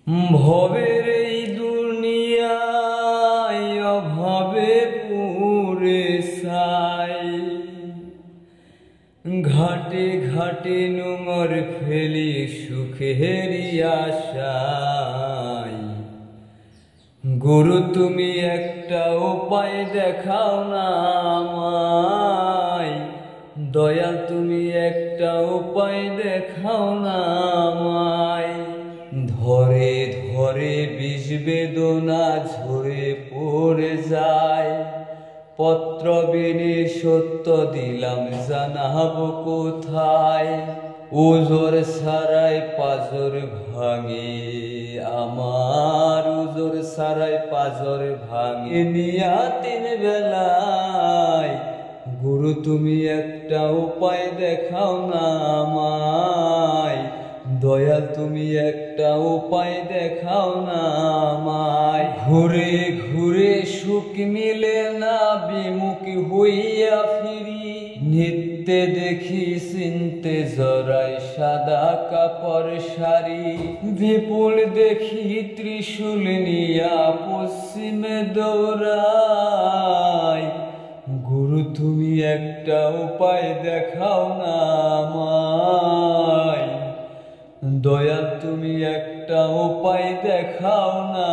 ভবের এই দুনিয়ায় অভাবে পুরে সাই, ঘাটে ঘাটে নোঙর ফেলি সুখেরই আশায়। গুরু তুমি একটা উপায় দেখাও না আমায়, দয়াল তুমি একটা উপায় দেখাও না আমায়। ধরে ধরে বিষ বেদনা ঝরে পড়ে যায়, পত্র বিনে সত্য দিলাম জানাবো কোথায়। ওজোর সারাই পাজর ভাঙে আমার, ওজোর সারাই পাজর ভাঙে নিয়াতিন বেলায়। গুরু তুমি একটা উপায় দেখাও না আমায়, দয়াল তুমি একটা উপায় দেখাও না আমায়। ঘুরে ঘুরে সুখ মিলে না বিমুখী হইয়া ফিরি, নিত্যে দেখি চিনতে জড়াই সাদা কাপড় শাড়ি। বিপুল দেখি ত্রিশূল নিয়া পশ্চিমে দৌড়াই, গুরু তুমি একটা উপায় দেখাও না আমায়, দয়াল তুমি একটা উপায় দেখাও না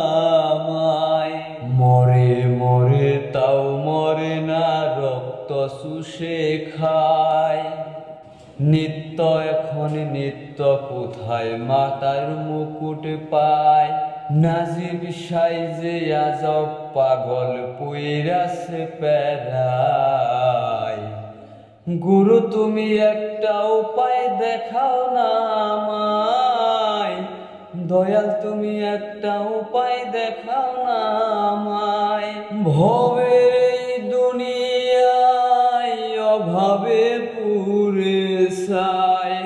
আমায়। মরে মরে তাও মরে না, রক্ত শুষে খায়। নিত্য এখন নিত্য কোথায় মাতার মুকুট পায়। নাজিব সাইজে আজব পাগল পইরাছে প্যারায়, গুরু তুমি একটা উপায় দেখাও না আমায়, দয়াল তুমি একটা উপায় দেখাও না আমায়। ভবের এই দুনিয়ায় অভাবে পুরে সাই,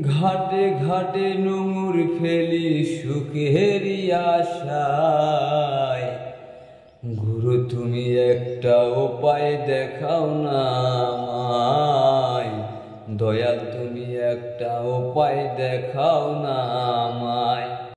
ঘাটে ঘাটে নোঙর ফেলি সুখেরই আশায়। গুরু তুমি একটা উপায় দেখাও না আমায়, দয়াল তুমি একটা উপায় দেখাও না আমায়।